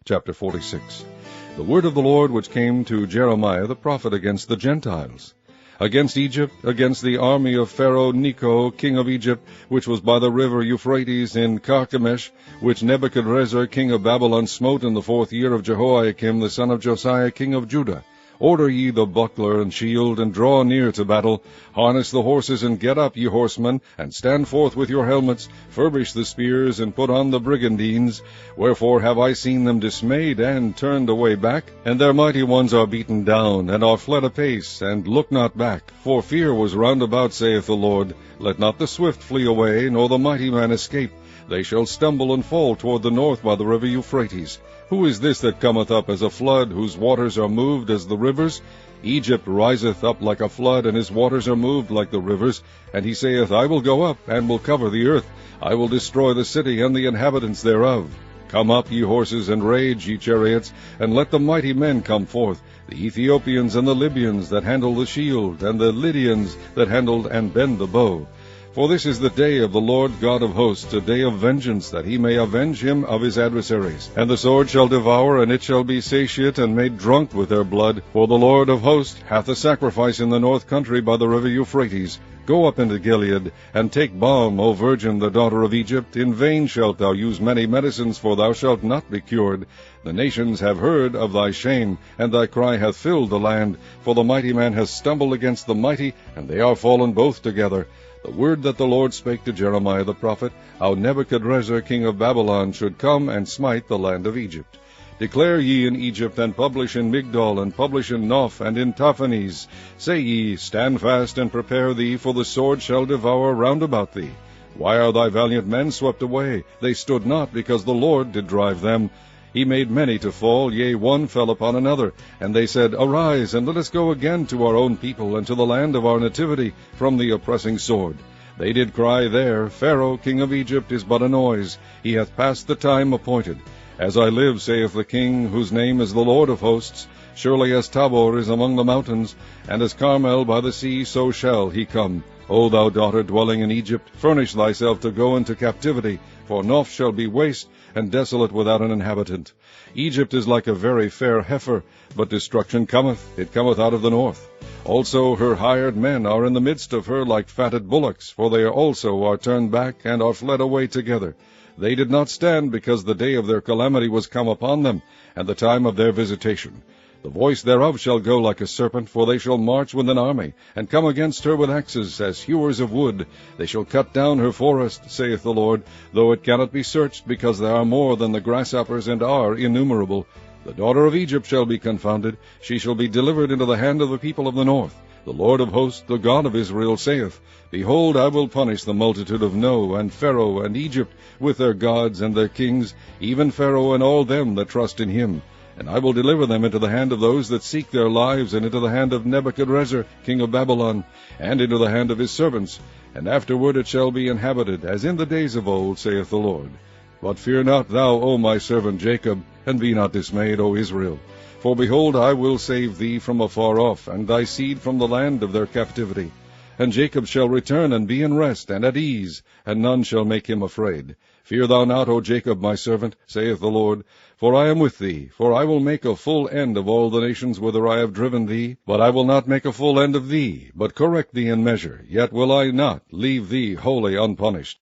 Chapter 46. The word of the Lord which came to Jeremiah the prophet against the Gentiles. Against Egypt, against the army of Pharaohnecho, king of Egypt, which was by the river Euphrates in Carchemish, which Nebuchadrezzar, king of Babylon, smote in the 4th year of Jehoiakim, the son of Josiah, king of Judah. Order ye the buckler and shield, and draw near to battle. Harness the horses, and get up, ye horsemen, and stand forth with your helmets. Furbish the spears, and put on the brigandines. Wherefore have I seen them dismayed, and turned away back? And their mighty ones are beaten down, and are fled apace, and look not back. For fear was round about, saith the Lord. Let not the swift flee away, nor the mighty man escape. They shall stumble and fall toward the north by the river Euphrates. Who is this that cometh up as a flood, whose waters are moved as the rivers? Egypt riseth up like a flood, and his waters are moved like the rivers. And he saith, I will go up, and will cover the earth. I will destroy the city and the inhabitants thereof. Come up, ye horses, and rage, ye chariots, and let the mighty men come forth, the Ethiopians and the Libyans that handle the shield, and the Lydians that handle and bend the bow. For this is the day of the Lord God of hosts, a day of vengeance, that he may avenge him of his adversaries. And the sword shall devour, and it shall be satiate and made drunk with their blood. For the Lord of hosts hath a sacrifice in the north country by the river Euphrates. Go up into Gilead, and take balm, O virgin, the daughter of Egypt. In vain shalt thou use many medicines, for thou shalt not be cured. The nations have heard of thy shame, and thy cry hath filled the land. For the mighty man has stumbled against the mighty, and they are fallen both together. The word that the Lord spake to Jeremiah the prophet, how Nebuchadrezzar king of Babylon should come and smite the land of Egypt. Declare ye in Egypt, and publish in Migdol, and publish in Knopf, and in Taphanes. Say ye, Stand fast, and prepare thee, for the sword shall devour round about thee. Why are thy valiant men swept away? They stood not, because the Lord did drive them. He made many to fall, yea, one fell upon another. And they said, Arise, and let us go again to our own people, and to the land of our nativity, from the oppressing sword. They did cry there, Pharaoh, king of Egypt, is but a noise. He hath passed the time appointed. As I live, saith the King, whose name is the Lord of hosts, surely as Taboo is among the mountains, and as Carmel-by-the-Sea, so shall he come. O thou daughter dwelling in Egypt, furnish thyself to go into captivity, for Knopf shall be waste, and desolate without an inhabitant. Egypt is like a very fair heifer, but destruction cometh, it cometh out of the north. Also her hired men are in the midst of her like fatted bullocks, for they also are turned back, and are fled away together. They did not stand, because the day of their calamity was come upon them, and the time of their visitation. The voice thereof shall go like a serpent, for they shall march with an army, and come against her with axes, as hewers of wood. They shall cut down her forest, saith the Lord, though it cannot be searched, because there are more than the grasshoppers, and are innumerable. The daughter of Egypt shall be confounded, she shall be delivered into the hand of the people of the north. The Lord of hosts, the God of Israel, saith, Behold, I will punish the multitude of No, and Pharaoh, and Egypt, with their gods and their kings, even Pharaoh and all them that trust in him. And I will deliver them into the hand of those that seek their lives, and into the hand of Nebuchadrezzar, king of Babylon, and into the hand of his servants. And afterward it shall be inhabited, as in the days of old, saith the Lord. But fear not thou, O my servant Jacob, and be not dismayed, O Israel. For behold, I will save thee from afar off, and thy seed from the land of their captivity. And Jacob shall return, and be in rest, and at ease, and none shall make him afraid. Fear thou not, O Jacob, my servant, saith the Lord, for I am with thee. For I will make a full end of all the nations whither I have driven thee. But I will not make a full end of thee, but correct thee in measure. Yet will I not leave thee wholly unpunished.